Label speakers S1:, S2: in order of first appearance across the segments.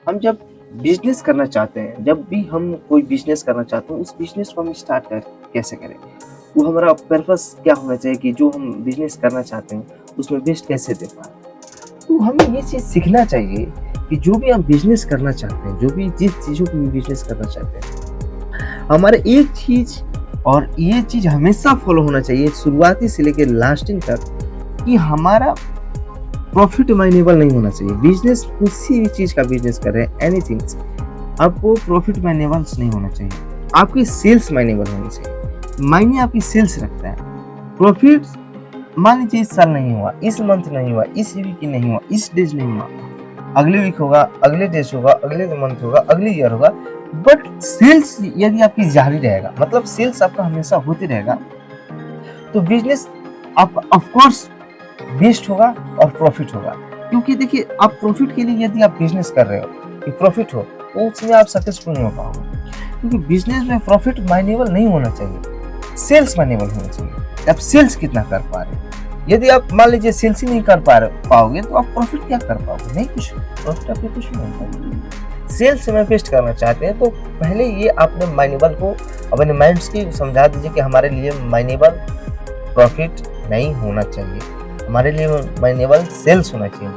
S1: हम जब बिज़नेस करना चाहते हैं, जब भी हम कोई बिज़नेस करना चाहते हैं, उस बिज़नेस को हम स्टार्ट कैसे करें? वो हमारा पर्पस क्या होना चाहिए कि जो हम बिज़नेस करना चाहते हैं, उसमें बेस्ट कैसे दे पाएँ? तो हमें ये चीज़ सीखना चाहिए कि जो भी हम बिज़नेस करना चाहते हैं, जो भी जिस चीज़ों को भी बिज़नेस करना चाहते हैं, हमारा एक चीज़ और ये चीज़ हमेशा फ़ॉलो होना चाहिए शुरुआती से लेके लास्टिंग तक कि हमारा प्रॉफ़िट माइनेबल नहीं होना चाहिए। बिज़नेस किसी भी चीज़ का बिज़नेस कर रहे हैं, एनीथिंग, आपको प्रॉफ़िट माइनेबल्स नहीं होना चाहिए। आपकी सेल्स माइनेबल होनी चाहिए। मायने आपकी सेल्स रखता है। प्रॉफ़िट मान लीजिए इस साल नहीं हुआ, इस मंथ नहीं हुआ, इस वीक नहीं हुआ, इस डेज़ नहीं हुआ, अगले वीक होगा, अगले डेज़ होगा, अगले मंथ होगा, अगले ईयर होगा, बट सेल्स यदि आपकी जारी रहेगा, मतलब सेल्स आपका हमेशा होते रहेगा, तो बिज़नेस आप ऑफ कोर्स बेस्ट होगा और प्रॉफिट होगा। क्योंकि देखिए, आप प्रॉफिट के लिए यदि आप बिज़नेस कर रहे हो कि प्रॉफिट हो, तो उसमें आप सक्सेसफुल नहीं हो पाओगे। क्योंकि बिज़नेस में प्रॉफिट मायनेबल नहीं होना चाहिए, सेल्स मायनेबल होना चाहिए। आप सेल्स कितना कर पा रहे हो? यदि आप मान लीजिए सेल्स ही नहीं कर पाओगे, तो आप प्रॉफिट क्या कर पाओगे? नहीं कुछ, प्रॉफिट आपको कुछ नहीं हो पाएगा। सेल्स में बेस्ट करना चाहते हैं, तो पहले ये अपने मायनेबल को अपने माइंड्स की समझा दीजिए कि हमारे लिए मायनेबल प्रॉफिट नहीं होना चाहिए, हमारे लिए मायनेबल सेल्स होना चाहिए।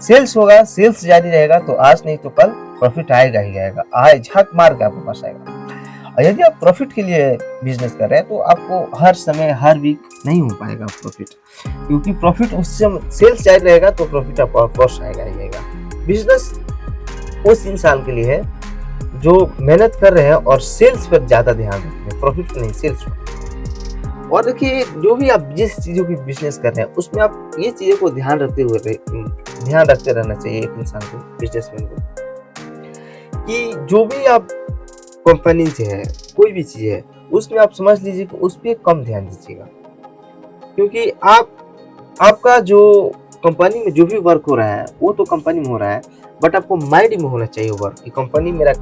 S1: सेल्स होगा, सेल्स जारी रहेगा, तो आज नहीं तो कल प्रॉफिट आएगा ही आएगा, आए झक मार के आपके पास आएगा। और यदि आप प्रॉफिट के लिए बिजनेस कर रहे हैं, तो आपको हर समय हर वीक नहीं हो पाएगा प्रॉफिट, क्योंकि प्रॉफिट उस समय सेल्स जारी रहेगा तो प्रॉफिट आपको ऑफकोर्स आएगा ही आएगा। बिजनेस उस इंसान के लिए है जो मेहनत कर रहे हैं और सेल्स पर ज्यादा ध्यान रखते हैं, प्रॉफिट पर नहीं, सेल्स पर। और देखिए, जो भी आप जिस चीज़ों की बिज़नेस कर रहे हैं, उसमें आप ये चीज़ों को ध्यान रखते रहना चाहिए एक इंसान को, बिज़नेसमैन को, कि जो भी आप कंपनी से है, कोई भी चीज़ है, उसमें आप समझ लीजिए कि उस पे कम ध्यान दीजिएगा। क्योंकि आपका जो कंपनी में जो भी वर्क हो रहा है, वो तो कंपनी में हो रहा है, बट आपको माइंड में होना चाहिए वर्क कि कंपनी मेरा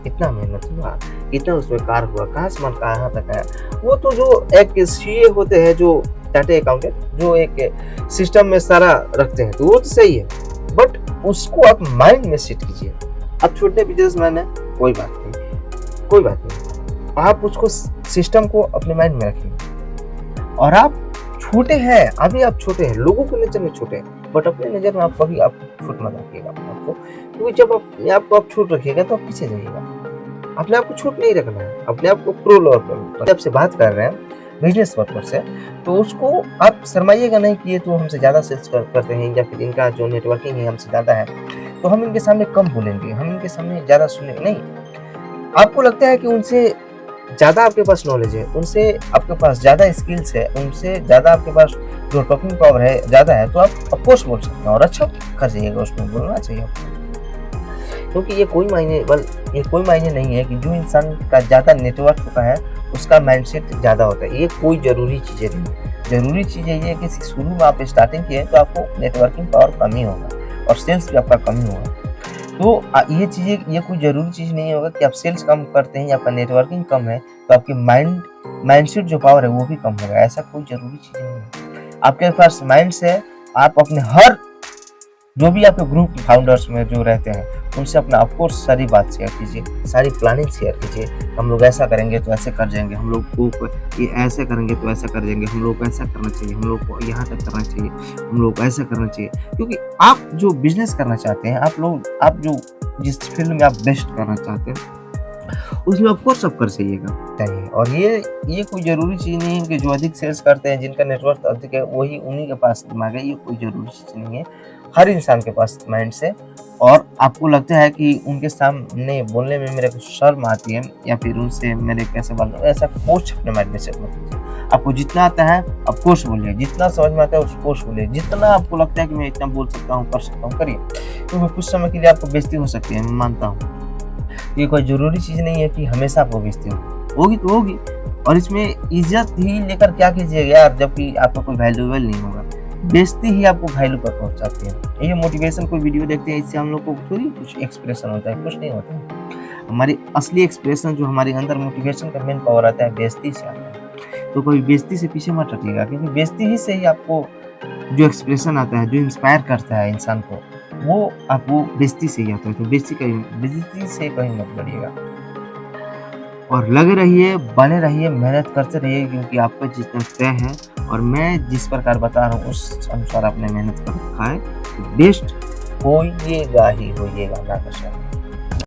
S1: कितना मेहनत हुआ, कितना उसमें कार्य हुआ, कहाँ से माल कहाँ तक आया। वो तो जो एक सीए होते हैं, जो चार्टर्ड अकाउंटेंट, जो एक सिस्टम में सारा रखते हैं, तो वो तो सही है, बट उसको आप माइंड में सेट कीजिए। आप छोटे बिजनेसमैन हैं, कोई बात नहीं, कोई बात नहीं, आप उसको सिस्टम को अपने माइंड में रखिए। और आप छोटे हैं, अभी आप छोटे हैं, लोगों की नज़र में छोटे हैं, बट अपने नज़र में आप कभी आप छोट मत रखिएगा अपने आप को, क्योंकि जब अपने आप को आप छोट रखिएगा तो आप पीछे जाइएगा। अपने आप को छोट नहीं रखना है, अपने आप को प्रो लेवल पर। जब से बात कर रहे हैं बिजनेस पर्पज से, तो उसको आप शर्माइएगा नहीं कि ये तो हमसे ज़्यादा सेल्स करते हैं, या फिर इनका जो नेटवर्किंग है हमसे ज़्यादा है, तो हम इनके सामने कम बोलेंगे, हम इनके सामने ज़्यादा सुनेंगे नहीं। आपको लगता है कि उनसे ज़्यादा आपके पास नॉलेज है, उनसे आपके पास ज़्यादा स्किल्स है, उनसे ज़्यादा आपके पास जो टॉकिंग पावर है ज़्यादा है, तो आप ऑफकोर्स बोल सकते हैं और अच्छा कर जाइएगा, उसमें बोलना चाहिए आपको। क्योंकि ये कोई मायने नहीं है कि जो इंसान का ज़्यादा नेटवर्क होता है उसका माइंडसेट ज़्यादा होता है, ये कोई ज़रूरी चीज़ें नहीं है। ज़रूरी चीज़ ये है कि शुरू में आप स्टार्टिंग किए तो आपको नेटवर्किंग पावर कम ही होगा और सेल्स भी आपका कम ही होगा। तो ये कोई ज़रूरी चीज़ नहीं होगा कि आप सेल्स कम करते हैं या आपका नेटवर्किंग कम है तो आपकी माइंडसेट जो पावर है वो भी कम होगा, ऐसा कोई ज़रूरी चीज़ नहीं है। आपके पास माइंड्स है, आप अपने हर जो भी आपके ग्रुप फाउंडर्स में जो रहते हैं, उनसे अपना ऑफकोर्स सारी बात शेयर कीजिए, सारी प्लानिंग शेयर कीजिए। हम लोग ऐसा करेंगे तो ऐसे कर जाएँगे, हम लोग को ये ऐसे करेंगे तो ऐसा कर देंगे, हम लोग को ऐसा करना चाहिए, हम लोग को यहाँ तक करना चाहिए, हम लोग को ऐसा करना चाहिए। क्योंकि आप जो बिज़नेस करना चाहते हैं, आप जो जिस फील्ड में आप बेस्ट करना चाहते हैं, उसमें ऑफकोर्स आप कर चाहिए। और ये कोई ज़रूरी चीज़ नहीं है कि जो अधिक सेल्स करते हैं, जिनका नेटवर्क अधिक है, वही उन्हीं के पास दिमाग है, ये कोई ज़रूरी चीज़ नहीं है। हर इंसान के पास माइंड से, और आपको लगता है कि उनके सामने बोलने में मेरे को शर्म आती है या फिर उनसे मेरे कैसे बात, ऐसा कुछ अपने माइंड में सेट मत कीजिए। आपको जितना आता है ऑफ कोर्स बोलिए, जितना समझ में आता है ऑफ कोर्स बोलिए, जितना आपको लगता है कि मैं इतना बोल सकता हूँ, कर सकता हूँ, करिए। क्योंकि कुछ समय के लिए आपको बेइज्जती हो सकती है, मैं मानता हूँ। ये कोई ज़रूरी चीज़ नहीं है कि हमेशा आपको बेइज्जती होगी तो होगी, और इसमें इज्जत ही लेकर क्या कीजिएगा यार, जबकि आपका कोई वैल्यूएबल नहीं होगा। बेइज्जती ही आपको वैल्यू पर पहुँचाती है। ये मोटिवेशन कोई वीडियो देखते हैं, इससे हम लोग को थोड़ी कुछ एक्सप्रेशन होता है, कुछ नहीं होता है। हमारी असली एक्सप्रेशन जो हमारे अंदर मोटिवेशन का मेन पावर आता है, बेइज्जती से आता है। तो कभी बेइज्जती से पीछे मत हटिएगा, क्योंकि बेइज्जती ही से ही आपको जो एक्सप्रेशन आता है, जो इंस्पायर करता है इंसान को, वो आपको बेइज़्ज़ती से ही आता है, तो बेइज़्ज़ती से कहीं मत लड़िएगा। और लगे रहिए, बने रहिए, मेहनत करते रहिए क्योंकि आपका जीतना तय है और मैं जिस प्रकार बता रहा हूँ उस अनुसार आपने मेहनत कर रखा है, तो बेस्ट होइएगा ही होइएगा, ना कर